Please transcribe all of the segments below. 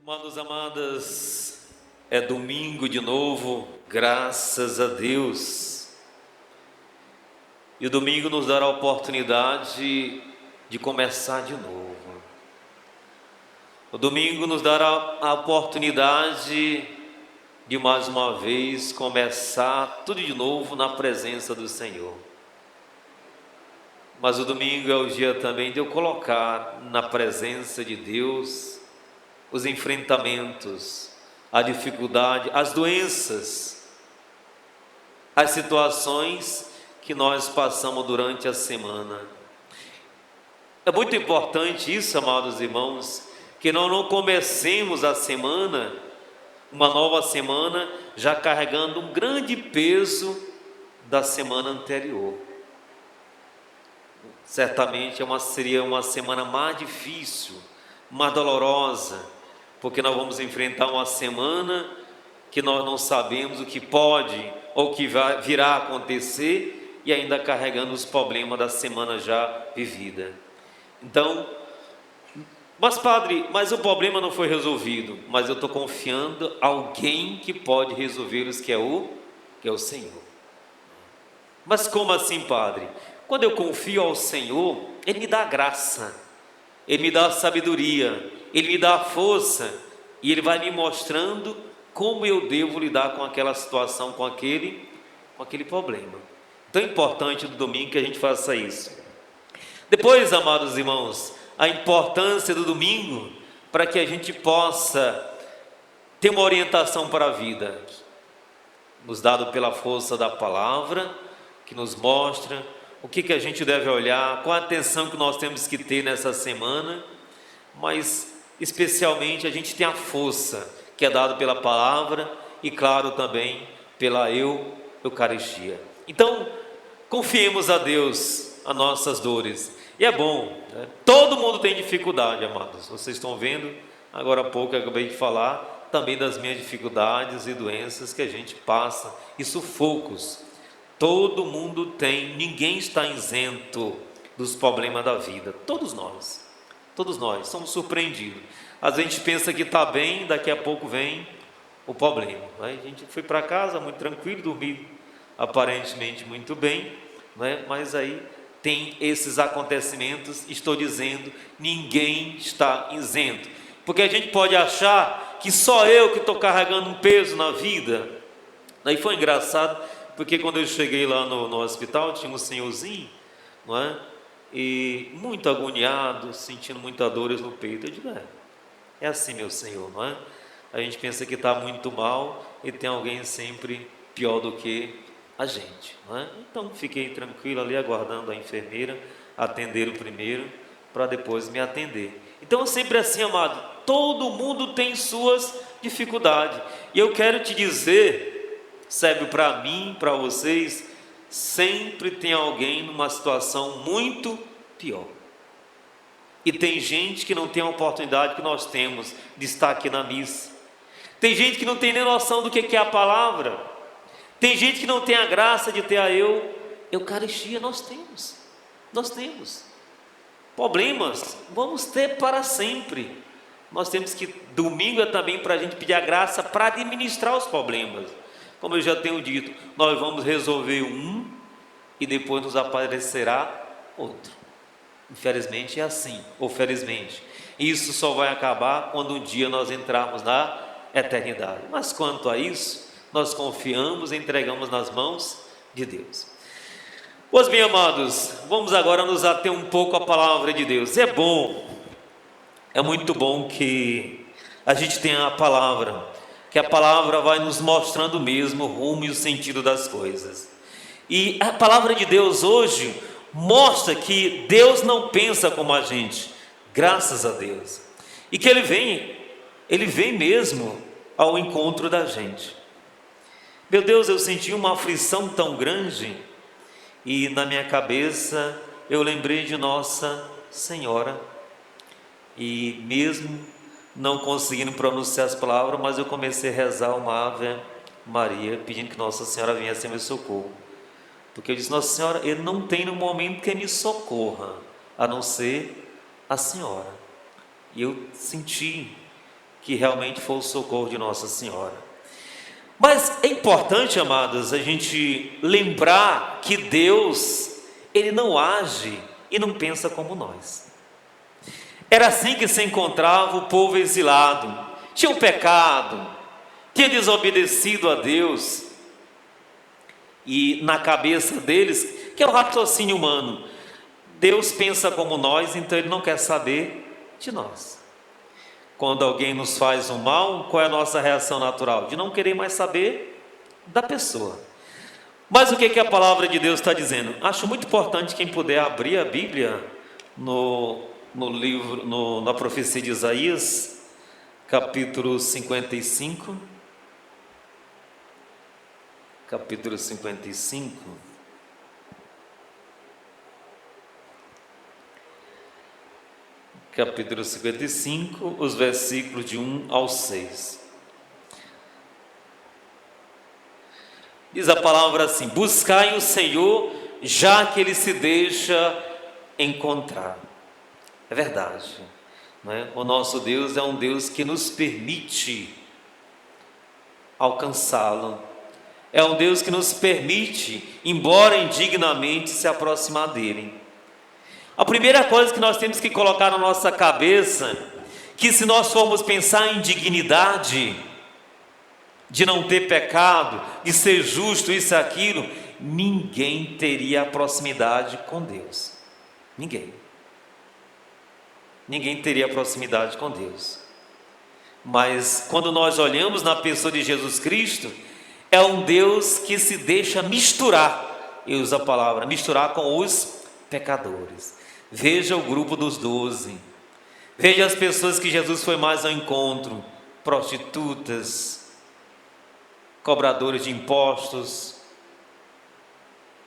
Amados, amadas, é domingo de novo, graças a Deus. E o domingo nos dará a oportunidade de começar de novo. O domingo nos dará a oportunidade de mais uma vez começar tudo de novo na presença do Senhor. Mas o domingo é o dia também de eu colocar na presença de Deus os enfrentamentos, a dificuldade, as doenças, as situações que nós passamos durante a semana. É muito importante isso, amados irmãos, que nós não comecemos a semana, uma nova semana, já carregando um grande peso da semana anterior. Certamente seria uma semana mais difícil, mais dolorosa, porque nós vamos enfrentar uma semana que nós não sabemos o que pode ou o que virá a acontecer e ainda carregando os problemas da semana já vivida. Então, mas padre, mas o problema não foi resolvido, mas eu estou confiando em alguém que pode resolvê-los, que é o Senhor. Mas como assim, padre? Quando eu confio ao Senhor, Ele me dá graça, Ele me dá sabedoria, Ele me dá força, e Ele vai me mostrando como eu devo lidar com aquela situação, com aquele problema. Então é importante no domingo que a gente faça isso. Depois, amados irmãos, a importância do domingo para que a gente possa ter uma orientação para a vida, nos dado pela força da palavra, que nos mostra o que a gente deve olhar, qual a atenção que nós temos que ter nessa semana, mas especialmente a gente tem a força que é dada pela palavra e, claro, também pela Eucaristia. Então, confiemos a Deus as nossas dores. E é bom, né? Todo mundo tem dificuldade, amados. Vocês estão vendo, agora há pouco eu acabei de falar também das minhas dificuldades e doenças que a gente passa, e sufocos. Todo mundo tem, ninguém está isento dos problemas da vida. Todos nós somos surpreendidos. Às vezes a gente pensa que está bem, daqui a pouco vem o problema. Né? A gente foi para casa muito tranquilo, dormiu aparentemente muito bem, né? Mas aí tem esses acontecimentos. Estou dizendo, ninguém está isento, porque a gente pode achar que só eu que estou carregando um peso na vida. Aí foi engraçado, porque quando eu cheguei lá no hospital, tinha um senhorzinho, não é? E muito agoniado, sentindo muitas dores no peito. Eu digo, é assim, meu Senhor, não é? A gente pensa que está muito mal e tem alguém sempre pior do que a gente, não é? Então fiquei tranquilo ali, aguardando a enfermeira atender o primeiro, para depois me atender. Então é sempre assim, amado, todo mundo tem suas dificuldades, e eu quero te dizer, serve para mim, para vocês, sempre tem alguém numa situação muito pior. E tem gente que não tem a oportunidade que nós temos de estar aqui na missa. Tem gente que não tem nem noção do que é a palavra. Tem gente que não tem a graça de ter a Eucaristia. Nós temos. Problemas vamos ter para sempre. Nós temos que, domingo é também para a gente pedir a graça para administrar os problemas. Como eu já tenho dito, nós vamos resolver um e depois nos aparecerá outro. Infelizmente é assim, ou felizmente. Isso só vai acabar quando um dia nós entrarmos na eternidade. Mas quanto a isso, nós confiamos e entregamos nas mãos de Deus. Pois bem, amados, vamos agora nos ater um pouco à palavra de Deus. É muito bom que a gente tenha a palavra, que a palavra vai nos mostrando mesmo o rumo e o sentido das coisas. E a palavra de Deus hoje mostra que Deus não pensa como a gente, graças a Deus, e que Ele vem mesmo ao encontro da gente. Meu Deus, eu senti uma aflição tão grande, e na minha cabeça eu lembrei de Nossa Senhora, e mesmo não conseguindo pronunciar as palavras, mas eu comecei a rezar uma Ave Maria, pedindo que Nossa Senhora viesse em meu socorro. Porque eu disse, Nossa Senhora, Ele não tem no momento que me socorra, a não ser a Senhora. E eu senti que realmente foi o socorro de Nossa Senhora. Mas é importante, amados, a gente lembrar que Deus, Ele não age e não pensa como nós. Era assim que se encontrava o povo exilado. Tinha um pecado, tinha desobedecido a Deus. E na cabeça deles, que é o raciocínio humano, Deus pensa como nós, então Ele não quer saber de nós. Quando alguém nos faz um mal, qual é a nossa reação natural? De não querer mais saber da pessoa. Mas o que a palavra de Deus está dizendo? Acho muito importante quem puder abrir a Bíblia no livro, na profecia de Isaías, capítulo 55. Capítulo 55. Capítulo 55, os versículos de 1 ao 6. Diz a palavra assim: buscai o Senhor, já que Ele se deixa encontrar. É verdade, não é? O nosso Deus é um Deus que nos permite alcançá-lo. É um Deus que nos permite, embora indignamente, se aproximar dEle. A primeira coisa que nós temos que colocar na nossa cabeça, que se nós formos pensar em dignidade, de não ter pecado, de ser justo, isso e aquilo, ninguém teria proximidade com Deus. Ninguém teria proximidade com Deus. Mas quando nós olhamos na pessoa de Jesus Cristo, é um Deus que se deixa misturar, eu uso a palavra, misturar com os pecadores. Veja o grupo dos 12, veja as pessoas que Jesus foi mais ao encontro: prostitutas, cobradores de impostos,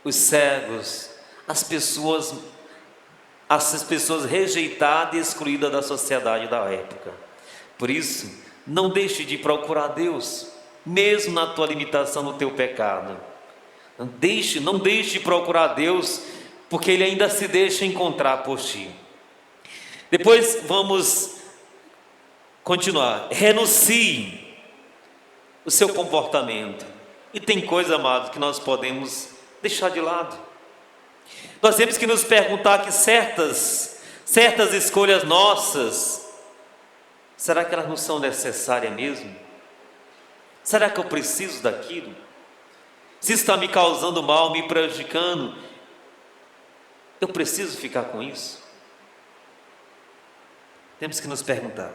os cegos, as pessoas rejeitadas e excluídas da sociedade da época. Por isso, não deixe de procurar Deus, mesmo na tua limitação, no teu pecado. Não deixe de procurar Deus, porque Ele ainda se deixa encontrar por ti. Depois vamos continuar. Renuncie o seu comportamento. E tem coisa, amado, que nós podemos deixar de lado. Nós temos que nos perguntar que certas escolhas nossas, será que elas não são necessárias mesmo? Será que eu preciso daquilo? Se está me causando mal, me prejudicando, eu preciso ficar com isso? Temos que nos perguntar.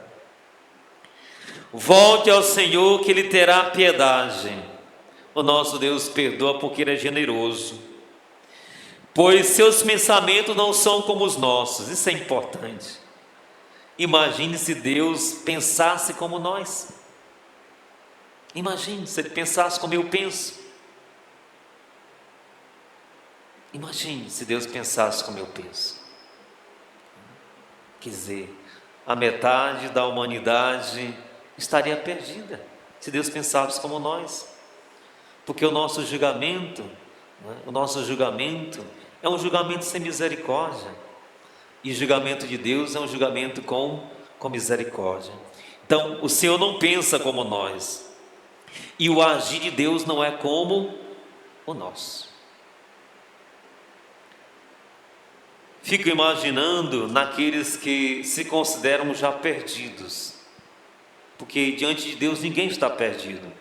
Volte ao Senhor, que Ele terá piedade. O nosso Deus perdoa porque Ele é generoso, pois seus pensamentos não são como os nossos. Isso é importante. Imagine se Deus pensasse como nós. Imagine se Ele pensasse como eu penso. Imagine se Deus pensasse como eu penso. Quer dizer, a metade da humanidade estaria perdida se Deus pensasse como nós. Porque o nosso julgamento é um julgamento sem misericórdia. E o julgamento de Deus é um julgamento com misericórdia. Então, o Senhor não pensa como nós. E o agir de Deus não é como o nosso. Fico imaginando naqueles que se consideram já perdidos. Porque diante de Deus ninguém está perdido.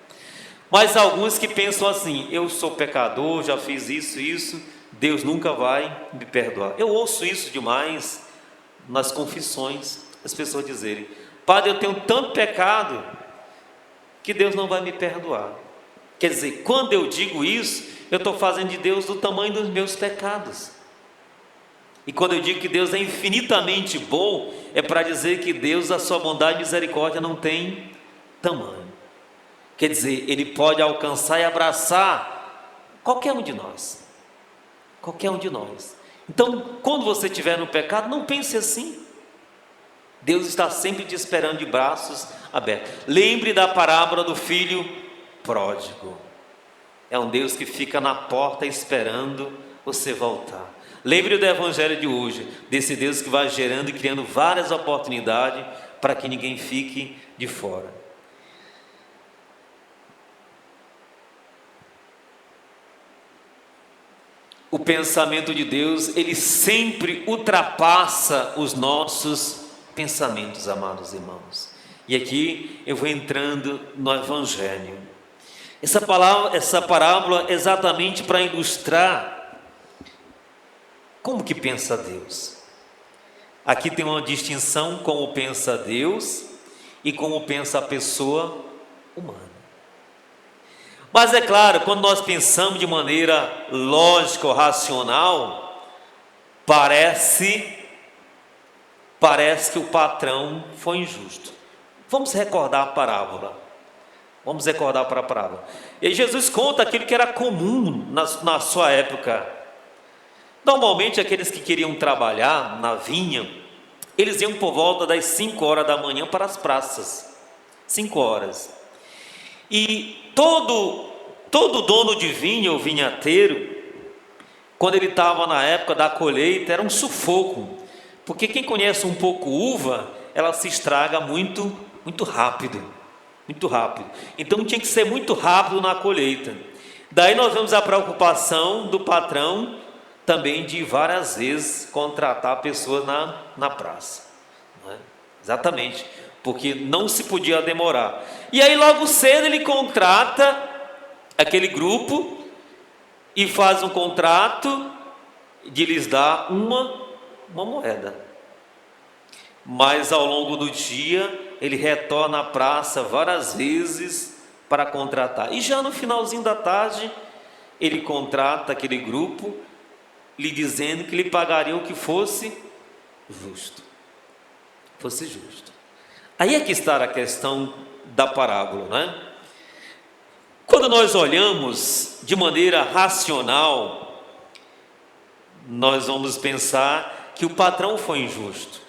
Mas alguns que pensam assim: eu sou pecador, já fiz isso, Deus nunca vai me perdoar. Eu ouço isso demais nas confissões, as pessoas dizerem: Padre, eu tenho tanto pecado que Deus não vai me perdoar. Quer dizer, quando eu digo isso, eu estou fazendo de Deus do tamanho dos meus pecados. E quando eu digo que Deus é infinitamente bom, é para dizer que Deus, a sua bondade e misericórdia não tem tamanho. Quer dizer, Ele pode alcançar e abraçar qualquer um de nós. Qualquer um de nós. Então, quando você estiver no pecado, não pense assim. Deus está sempre te esperando de braços abertos. Lembre da parábola do filho pródigo. É um Deus que fica na porta esperando você voltar. Lembre do evangelho de hoje, desse Deus que vai gerando e criando várias oportunidades para que ninguém fique de fora. O pensamento de Deus, ele sempre ultrapassa os nossos pensamentos, amados irmãos. E aqui eu vou entrando no Evangelho. Essa parábola é exatamente para ilustrar como que pensa Deus. Aqui tem uma distinção como pensa Deus e como pensa a pessoa humana. Mas é claro, quando nós pensamos de maneira lógica ou racional, parece que o patrão foi injusto. Vamos recordar a parábola. Vamos recordar para a parábola. E Jesus conta aquilo que era comum na sua época. Normalmente aqueles que queriam trabalhar na vinha, eles iam por volta das 5 horas da manhã para as praças. 5 horas. E todo dono de vinha ou vinhateiro, quando ele estava na época da colheita, era um sufoco. Porque quem conhece um pouco uva, ela se estraga muito rápido. Muito rápido. Então tinha que ser muito rápido na colheita. Daí nós vemos a preocupação do patrão também de várias vezes contratar pessoas na praça. Não é? Exatamente, porque não se podia demorar. E aí logo cedo ele contrata aquele grupo e faz um contrato de lhes dar uma moeda. Mas ao longo do dia ele retorna à praça várias vezes para contratar. E já no finalzinho da tarde ele contrata aquele grupo, lhe dizendo que lhe pagaria o que fosse justo. Fosse justo. Aí é que está a questão da parábola, né? Quando nós olhamos de maneira racional, nós vamos pensar que o patrão foi injusto.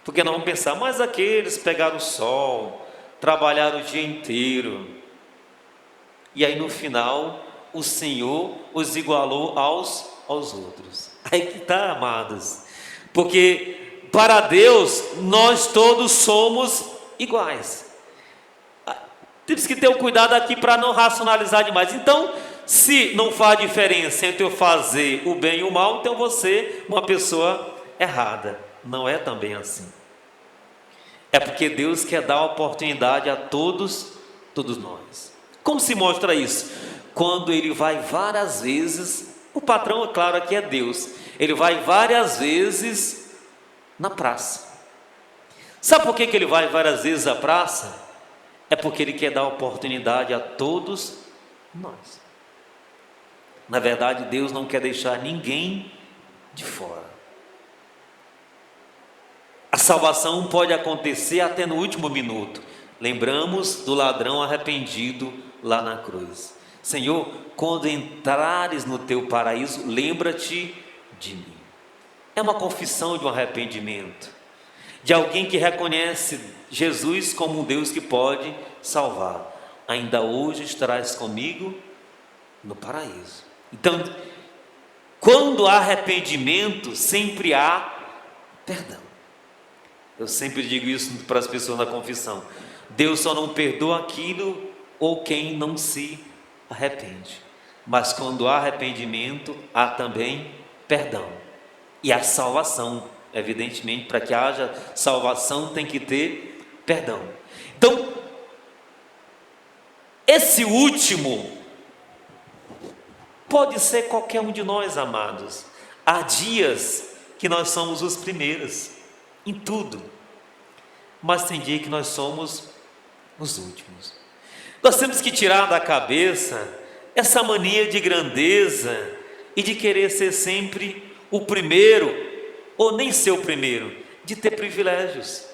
Porque nós vamos pensar, mas aqueles pegaram o sol, trabalharam o dia inteiro, e aí no final o Senhor os igualou aos outros. Aí que está, amados, porque para Deus nós todos somos iguais. Temos que ter o cuidado aqui para não racionalizar demais. Então, se não faz diferença entre eu fazer o bem e o mal, então você é uma pessoa errada. Não é também assim. É porque Deus quer dar oportunidade a todos nós. Como se mostra isso? Quando ele vai várias vezes, o patrão, é claro, aqui é Deus, ele vai várias vezes na praça. Sabe por que ele vai várias vezes à praça? É porque ele quer dar oportunidade a todos nós. Na verdade, Deus não quer deixar ninguém de fora. A salvação pode acontecer até no último minuto. Lembramos do ladrão arrependido lá na cruz. Senhor, quando entrares no teu paraíso, lembra-te de mim. É uma confissão de um arrependimento, de alguém que reconhece Jesus como um Deus que pode salvar. Ainda hoje estarás comigo no paraíso. Então, quando há arrependimento, sempre há perdão. Eu sempre digo isso para as pessoas na confissão. Deus só não perdoa aquilo ou quem não se arrepende. Mas quando há arrependimento, há também perdão. E a salvação, evidentemente, para que haja salvação tem que ter perdão. Então, esse último pode ser qualquer um de nós, amados. Há dias que nós somos os primeiros em tudo, mas tem dia que nós somos os últimos. Nós temos que tirar da cabeça essa mania de grandeza e de querer ser sempre o primeiro, ou nem ser o primeiro, de ter privilégios.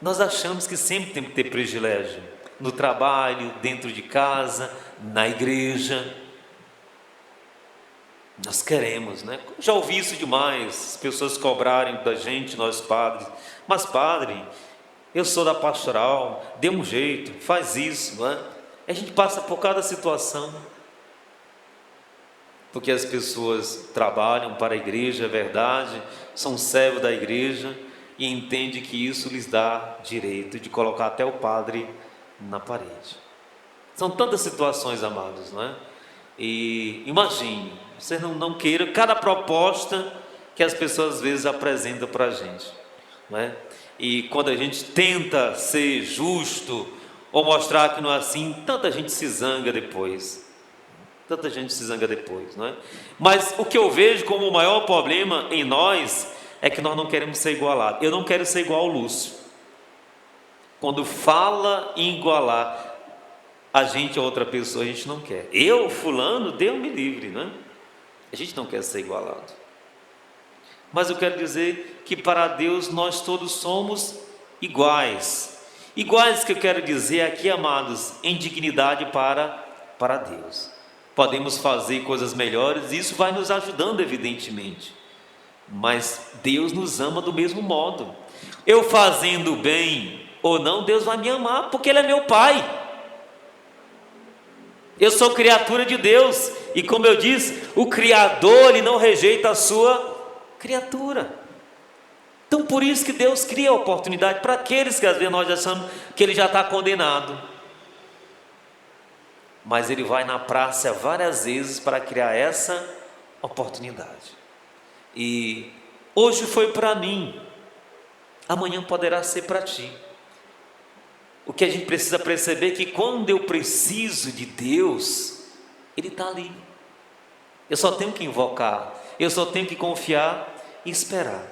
Nós achamos que sempre temos que ter privilégio, no trabalho, dentro de casa, na igreja. Nós queremos, né? Já ouvi isso demais, as pessoas cobrarem da gente, nós padres. Mas padre, eu sou da pastoral, dê um jeito, faz isso, não é? A gente passa por cada situação. Porque as pessoas trabalham para a igreja, é verdade, são servos da igreja e entendem que isso lhes dá direito de colocar até o padre na parede. São tantas situações, amados, não é? E imagine, você não queira cada proposta que as pessoas às vezes apresentam para a gente, não é? E quando a gente tenta ser justo ou mostrar que não é assim, tanta gente se zanga depois. Tanta gente se zanga depois, não é? Mas o que eu vejo como o maior problema em nós é que nós não queremos ser igualados. Eu não quero ser igual ao Lúcio. Quando fala em igualar a gente a outra pessoa, a gente não quer. Eu, fulano, Deus me livre, né? A gente não quer ser igualado. Mas eu quero dizer que para Deus nós todos somos iguais. Iguais que eu quero dizer aqui, amados, em dignidade para Deus. Podemos fazer coisas melhores, e isso vai nos ajudando, evidentemente. Mas Deus nos ama do mesmo modo. Eu fazendo bem ou não, Deus vai me amar, porque Ele é meu Pai. Eu sou criatura de Deus, e como eu disse, o Criador, Ele não rejeita a sua criatura. Então por isso que Deus cria a oportunidade para aqueles que às vezes nós achamos que Ele já está condenado. Mas Ele vai na praça várias vezes para criar essa oportunidade. E hoje foi para mim, amanhã poderá ser para ti. O que a gente precisa perceber é que quando eu preciso de Deus, Ele está ali. Eu só tenho que invocar, eu só tenho que confiar e esperar.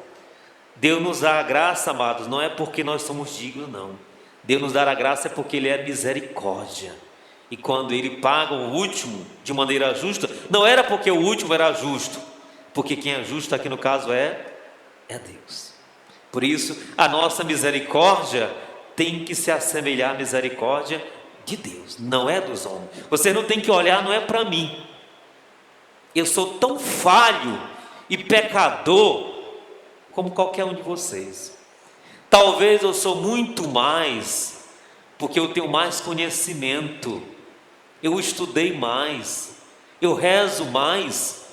Deus nos dá a graça, amados, não é porque nós somos dignos, não. Deus nos dá a graça é porque Ele é misericórdia. E quando Ele paga o último de maneira justa, não era porque o último era justo, porque quem é justo aqui no caso é Deus. Por isso, a nossa misericórdia tem que se assemelhar à misericórdia de Deus, não é dos homens. Você não tem que olhar, não é para mim. Eu sou tão falho e pecador como qualquer um de vocês. Talvez eu sou muito mais, porque eu tenho mais conhecimento, eu estudei mais, eu rezo mais,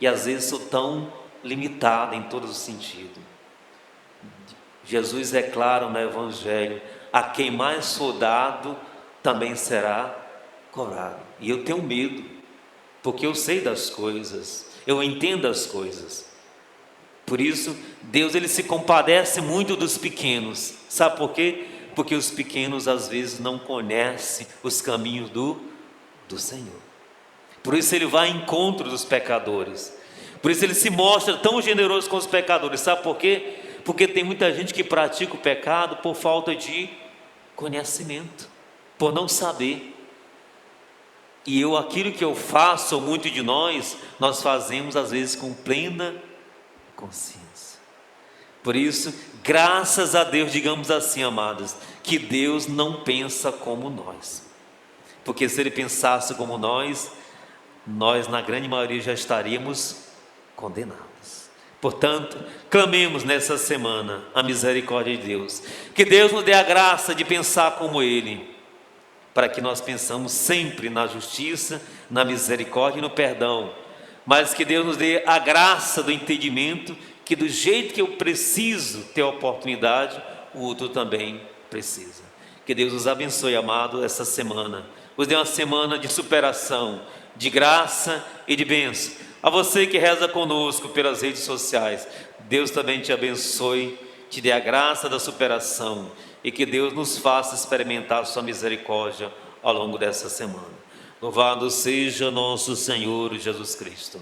e às vezes sou tão limitado em todos os sentidos. Jesus é claro no Evangelho: a quem mais for dado, também será cobrado. E eu tenho medo, porque eu sei das coisas, eu entendo as coisas. Por isso, Deus Ele se compadece muito dos pequenos. Sabe por quê? Porque os pequenos às vezes não conhecem os caminhos do Senhor. Por isso Ele vai ao encontro dos pecadores. Por isso Ele se mostra tão generoso com os pecadores. Sabe por quê? Porque tem muita gente que pratica o pecado por falta de conhecimento, por não saber. E aquilo que eu faço, ou muito de nós fazemos às vezes com plena consciência. Por isso, graças a Deus, digamos assim, amados, que Deus não pensa como nós. Porque se Ele pensasse como nós na grande maioria já estaríamos condenados. Portanto, clamemos nessa semana a misericórdia de Deus. Que Deus nos dê a graça de pensar como Ele, para que nós pensamos sempre na justiça, na misericórdia e no perdão. Mas que Deus nos dê a graça do entendimento, que do jeito que eu preciso ter a oportunidade, o outro também precisa. Que Deus nos abençoe, amado, essa semana. Nos dê uma semana de superação, de graça e de bênção. A você que reza conosco pelas redes sociais, Deus também te abençoe, te dê a graça da superação e que Deus nos faça experimentar a sua misericórdia ao longo dessa semana. Louvado seja nosso Senhor Jesus Cristo.